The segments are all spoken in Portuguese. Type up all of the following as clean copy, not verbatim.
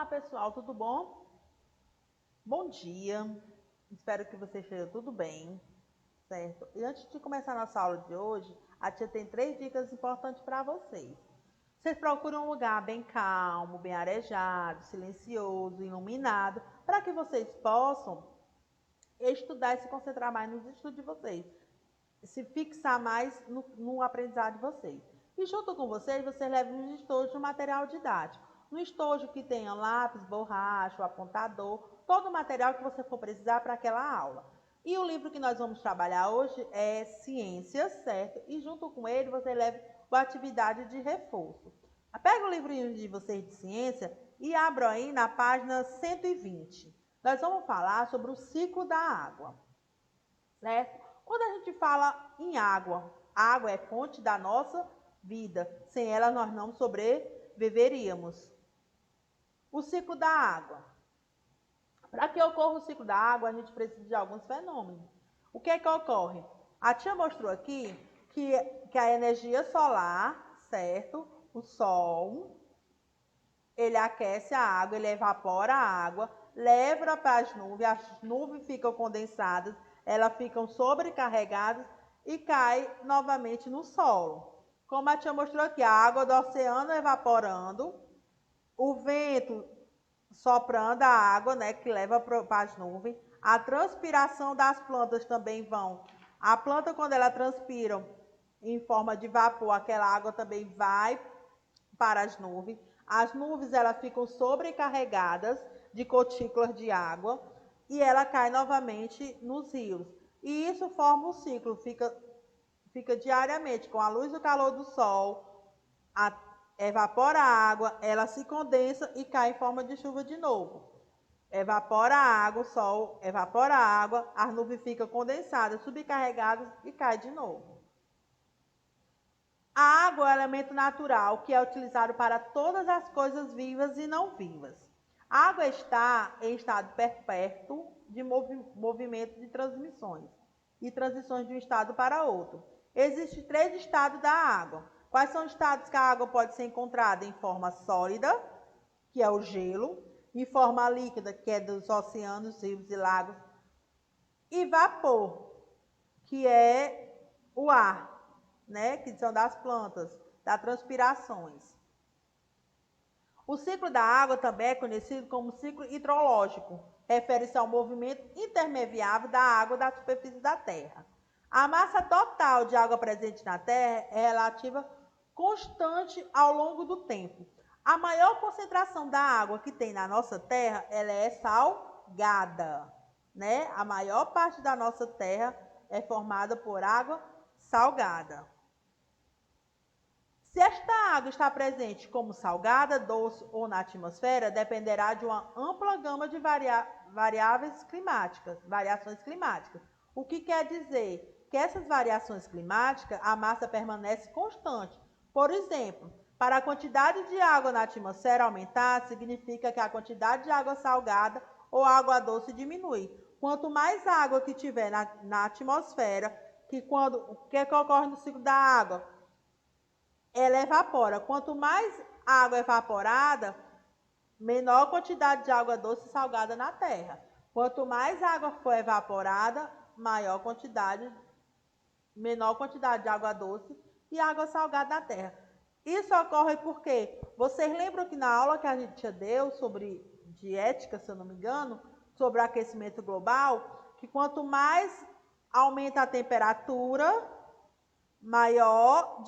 Olá pessoal, tudo bom? Bom dia, espero que você esteja tudo bem, certo? E antes de começar a nossa aula de hoje, a tia tem 3 dicas importantes para vocês. Vocês procuram um lugar bem calmo, bem arejado, silencioso, iluminado, para que vocês possam estudar e se concentrar mais nos estudos de vocês, se fixar mais no aprendizado de vocês. E junto com vocês, você leva um estojo de material didático. Um estojo que tenha lápis, borracha, apontador, todo o material que você for precisar para aquela aula. E o livro que nós vamos trabalhar hoje é Ciências, certo? E junto com ele você leva a atividade de reforço. Pega o livrinho de vocês de ciência e abra aí na página 120. Nós vamos falar sobre o ciclo da água, certo? Quando a gente fala em água, a água é fonte da nossa vida. Sem ela nós não sobreviveríamos. O ciclo da água. Para que ocorra o ciclo da água, a gente precisa de alguns fenômenos. O que é que ocorre? A tia mostrou aqui que a energia solar, certo? O sol, ele aquece a água, ele evapora a água, leva para as nuvens ficam condensadas, elas ficam sobrecarregadas e cai novamente no solo. Como a tia mostrou aqui, a água do oceano evaporando, o vento soprando a água, né, que leva para as nuvens, a transpiração das plantas também vão. A planta, quando ela transpira em forma de vapor, aquela água também vai para as nuvens. As nuvens elas ficam sobrecarregadas de gotículas de água e ela cai novamente nos rios. E isso forma um ciclo, fica diariamente com a luz e o calor do sol, evapora a água, ela se condensa e cai em forma de chuva de novo. Evapora a água, o sol evapora a água, as nuvens ficam condensadas, subcarregadas e cai de novo. A água é um elemento natural que é utilizado para todas as coisas vivas e não vivas. A água está em estado perpétuo de movimento de transmissões e transições de um estado para outro. Existem 3 estados da água. Quais são os estados que a água pode ser encontrada? Em forma sólida, que é o gelo, em forma líquida, que é dos oceanos, rios e lagos, e vapor, que é o ar, né, que são das plantas, das transpirações. O ciclo da água também é conhecido como ciclo hidrológico. Refere-se ao movimento intermediável da água da superfície da Terra. A massa total de água presente na Terra é relativa constante ao longo do tempo. A maior concentração da água que tem na nossa Terra, ela é salgada, né? A maior parte da nossa Terra é formada por água salgada. Se esta água está presente como salgada, doce ou na atmosfera, dependerá de uma ampla gama de variações climáticas. O que quer dizer? Que essas variações climáticas, a massa permanece constante. Por exemplo, para a quantidade de água na atmosfera aumentar, significa que a quantidade de água salgada ou água doce diminui. Quanto mais água que tiver na atmosfera, o que ocorre no ciclo da água? Ela evapora. Quanto mais água evaporada, menor quantidade de água doce e salgada na Terra. Quanto mais água for evaporada, menor quantidade de água doce e água salgada na Terra. Isso ocorre porque vocês lembram que na aula que a gente deu sobre diética, se eu não me engano, sobre o aquecimento global, que quanto mais aumenta a temperatura, menor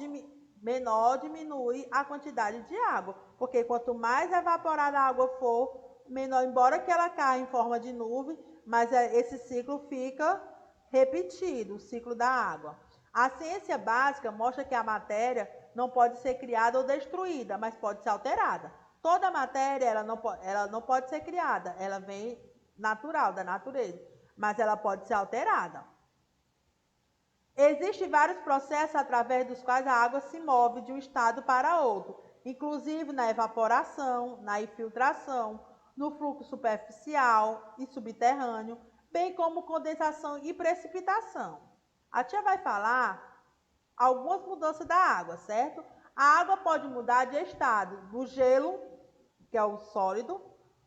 diminui a quantidade de água, porque quanto mais evaporada a água for, menor, embora que ela caia em forma de nuvem, mas esse ciclo fica repetido, o ciclo da água. A ciência básica mostra que a matéria não pode ser criada ou destruída, mas pode ser alterada. Toda matéria ela não pode ser criada, ela vem natural, da natureza, mas ela pode ser alterada. Existem vários processos através dos quais a água se move de um estado para outro, inclusive na evaporação, na infiltração, no fluxo superficial e subterrâneo, bem como condensação e precipitação. A tia vai falar algumas mudanças da água, certo? A água pode mudar de estado, do gelo, que é o sólido,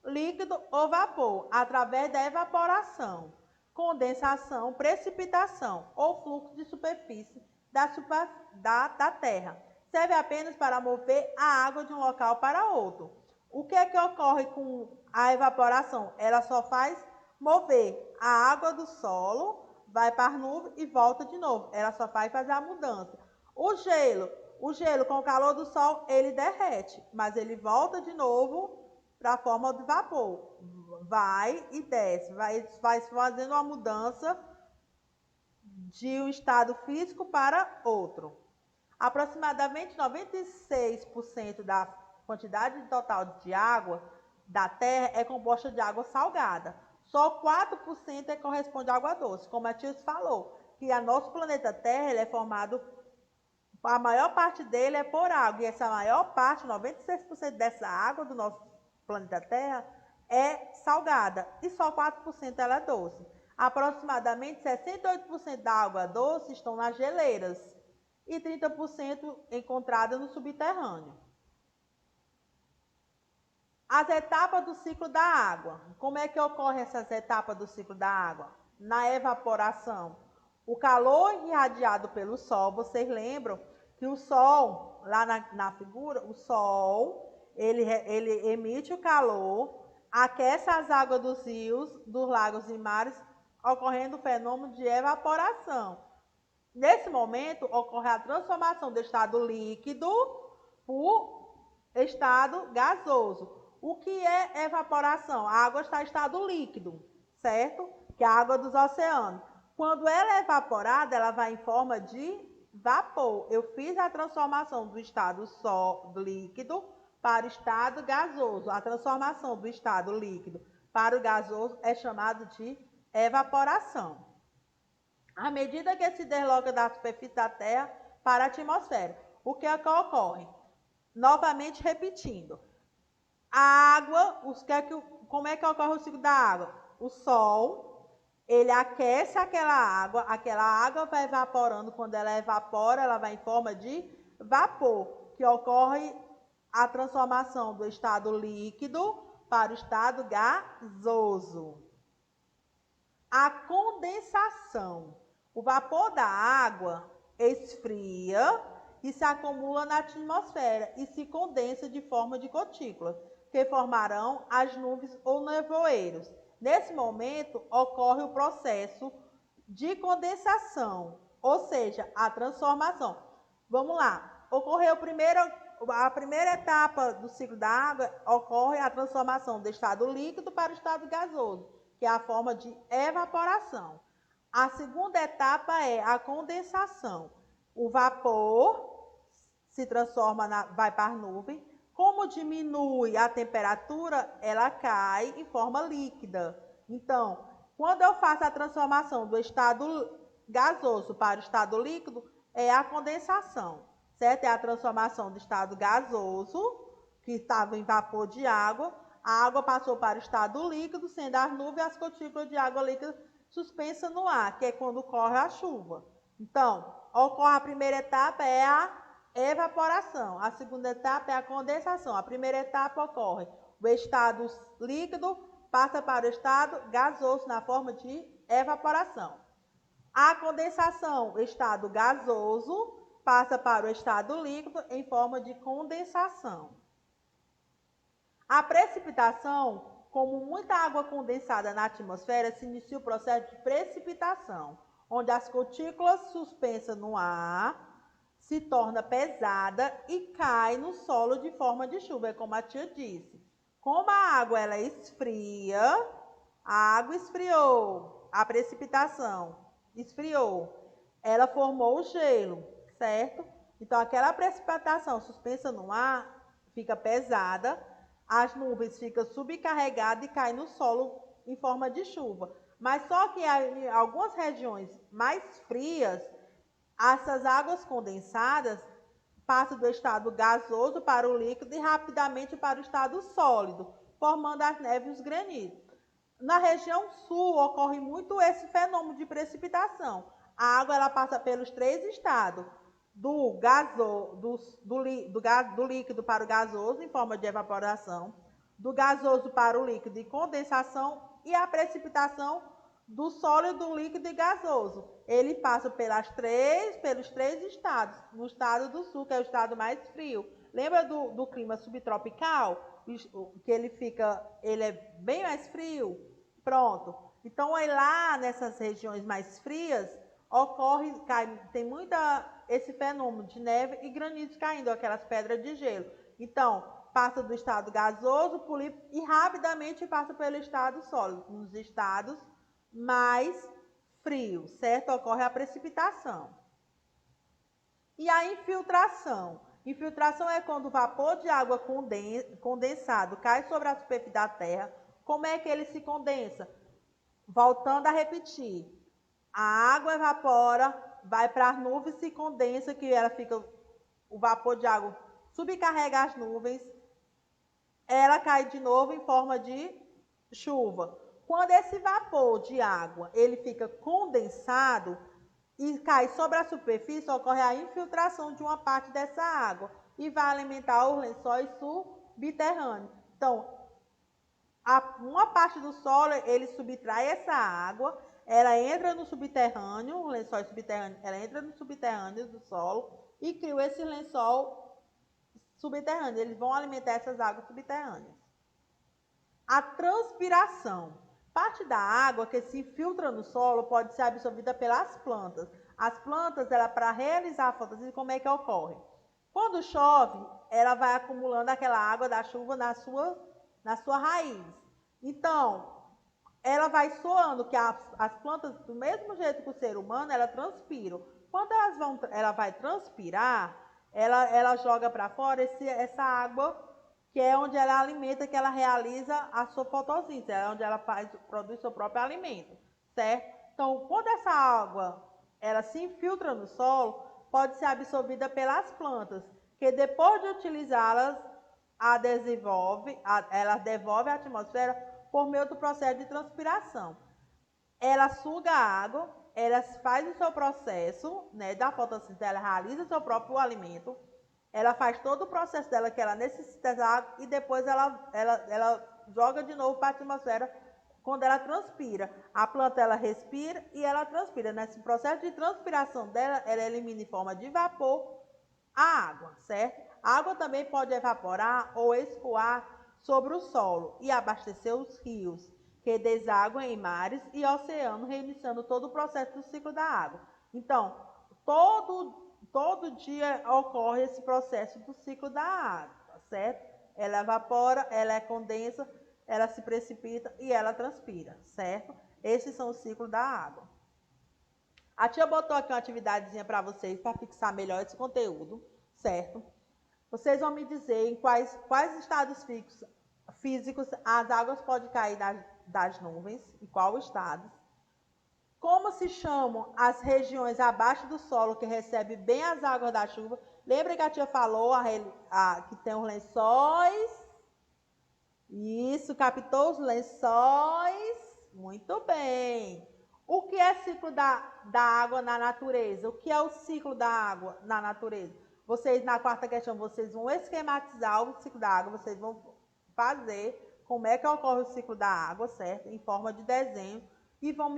líquido ou vapor, através da evaporação, condensação, precipitação ou fluxo de superfície da terra. Serve apenas para mover a água de um local para outro. O que é que ocorre com a evaporação? Ela só faz mover a água do solo, vai para as nuvens e volta de novo. Ela só faz fazer a mudança. O gelo com o calor do sol, ele derrete, mas ele volta de novo para a forma de vapor. Vai e desce, vai fazendo uma mudança de um estado físico para outro. Aproximadamente 96% da quantidade total de água da Terra é composta de água salgada. Só 4% corresponde à água doce. Como a tia falou, que o nosso planeta Terra ele é formado, a maior parte dele é por água. E essa maior parte, 96% dessa água do nosso planeta Terra, é salgada. E só 4% ela é doce. Aproximadamente 68% da água doce estão nas geleiras e 30% encontrada no subterrâneo. As etapas do ciclo da água. Como é que ocorrem essas etapas do ciclo da água? Na evaporação, o calor irradiado pelo sol, vocês lembram que o sol, lá na figura, o sol, ele emite o calor, aquece as águas dos rios, dos lagos e mares, ocorrendo o fenômeno de evaporação. Nesse momento, ocorre a transformação do estado líquido por estado gasoso. O que é evaporação? A água está em estado líquido, certo? Que é a água dos oceanos. Quando ela é evaporada, ela vai em forma de vapor. Eu fiz a transformação do estado líquido para o estado gasoso. A transformação do estado líquido para o gasoso é chamado de evaporação. À medida que se desloca da superfície da Terra para a atmosfera, o que é que ocorre? Novamente repetindo. A água, como é que ocorre o ciclo da água? O sol, ele aquece aquela água vai evaporando, quando ela evapora, ela vai em forma de vapor, que ocorre a transformação do estado líquido para o estado gasoso. A condensação. O vapor da água esfria e se acumula na atmosfera e se condensa de forma de gotículas, que formarão as nuvens ou nevoeiros. Nesse momento, ocorre o processo de condensação, ou seja, a transformação. Vamos lá. A primeira etapa do ciclo da água ocorre a transformação do estado líquido para o estado gasoso, que é a forma de evaporação. A segunda etapa é a condensação. O vapor se transforma, vai para a nuvem. Como diminui a temperatura, ela cai em forma líquida. Então, quando eu faço a transformação do estado gasoso para o estado líquido, é a condensação, certo? É a transformação do estado gasoso, que estava em vapor de água. A água passou para o estado líquido, sendo as nuvens e as gotículas de água líquida suspensa no ar, que é quando ocorre a chuva. Então, ocorre a primeira etapa, é a evaporação. A segunda etapa é a condensação. A primeira etapa ocorre o estado líquido passa para o estado gasoso na forma de evaporação. A condensação, o estado gasoso, passa para o estado líquido em forma de condensação. A precipitação, como muita água condensada na atmosfera, se inicia o processo de precipitação, onde as gotículas suspensas no ar se torna pesada e cai no solo de forma de chuva, é como a tia disse. Como a água ela esfria, a água esfriou, a precipitação esfriou, ela formou o gelo, certo? Então aquela precipitação suspensa no ar fica pesada, as nuvens ficam subcarregadas e caem no solo em forma de chuva. Mas só que em algumas regiões mais frias, essas águas condensadas passam do estado gasoso para o líquido e rapidamente para o estado sólido, formando as neves e os granitos. Na região sul ocorre muito esse fenômeno de precipitação. A água ela passa pelos três estados, do líquido para o gasoso, em forma de evaporação, do gasoso para o líquido e condensação e a precipitação do sólido, do líquido e gasoso. Ele passa pelos três estados. No estado do sul, que é o estado mais frio. Lembra do clima subtropical? Que ele é bem mais frio? Pronto. Então, aí lá nessas regiões mais frias, tem esse fenômeno de neve e granizo caindo, aquelas pedras de gelo. Então, passa do estado gasoso e rapidamente passa pelo estado sólido. Nos estados mais frios, certo? Ocorre a precipitação. E a infiltração. Infiltração é quando o vapor de água condensado cai sobre a superfície da Terra. Como é que ele se condensa? Voltando a repetir, a água evapora, vai para as nuvens, se condensa, o vapor de água subcarrega as nuvens, ela cai de novo em forma de chuva. Quando esse vapor de água ele fica condensado e cai sobre a superfície, ocorre a infiltração de uma parte dessa água e vai alimentar os lençóis subterrâneos. Então, uma parte do solo, ele subtrai essa água, ela entra no subterrâneo, o lençol subterrâneo, ela entra no subterrâneo do solo e cria esse lençol subterrâneo. Eles vão alimentar essas águas subterrâneas. A transpiração. Parte da água que se infiltra no solo pode ser absorvida pelas plantas. As plantas, para realizar a fotosíntese, como é que ocorre? Quando chove, ela vai acumulando aquela água da chuva na sua raiz. Então, ela vai soando, que as plantas, do mesmo jeito que o ser humano, ela transpiram. Quando ela vai transpirar, ela joga para fora essa água, que é onde ela alimenta, que ela realiza a sua fotossíntese, é onde ela produz seu próprio alimento, certo? Então, quando essa água ela se infiltra no solo, pode ser absorvida pelas plantas, que depois de utilizá-las, ela devolve à atmosfera por meio do processo de transpiração. Ela suga a água, ela faz o seu processo, né, da fotossíntese, ela realiza o seu próprio alimento, ela faz todo o processo dela que ela necessita da água e depois ela joga de novo para a atmosfera quando ela transpira. A planta ela respira e ela transpira. Nesse processo de transpiração dela, ela elimina em forma de vapor a água, certo? A água também pode evaporar ou escoar sobre o solo e abastecer os rios, que desaguam em mares e oceanos, reiniciando todo o processo do ciclo da água. Então, todo dia ocorre esse processo do ciclo da água, certo? Ela evapora, ela condensa, ela se precipita e ela transpira, certo? Esses são os ciclos da água. A tia botou aqui uma atividadezinha para vocês, para fixar melhor esse conteúdo, certo? Vocês vão me dizer em quais estados físicos as águas podem cair das nuvens, em qual estado. Como se chamam as regiões abaixo do solo que recebem bem as águas da chuva? Lembra que a tia falou que tem os lençóis? Isso, captou os lençóis? Muito bem. O que é ciclo da água na natureza? O que é o ciclo da água na natureza? Vocês, na quarta questão, vocês vão esquematizar o ciclo da água, vocês vão fazer como é que ocorre o ciclo da água, certo? Em forma de desenho. E vão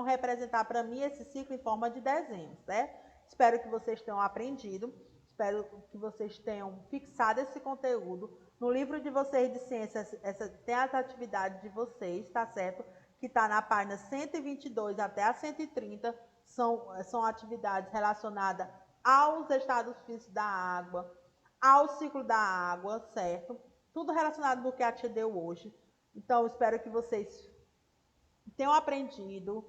representar para mim esse ciclo em forma de desenho, certo? Espero que vocês tenham aprendido, espero que vocês tenham fixado esse conteúdo. No livro de vocês de ciências, tem as atividades de vocês, tá certo? Que está na página 122 até a 130, são atividades relacionadas aos estados físicos da água, ao ciclo da água, certo? Tudo relacionado do que a tia deu hoje. Então, espero que vocês tenham aprendido.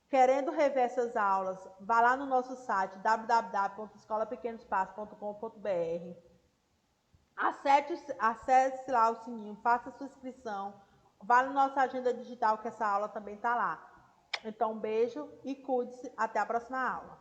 Querendo rever essas aulas, vá lá no nosso site www.escolapequenoespaço.com.br. Acesse lá o sininho, faça a sua inscrição. Vá na nossa agenda digital que essa aula também está lá. Então, um beijo e cuide-se. Até a próxima aula.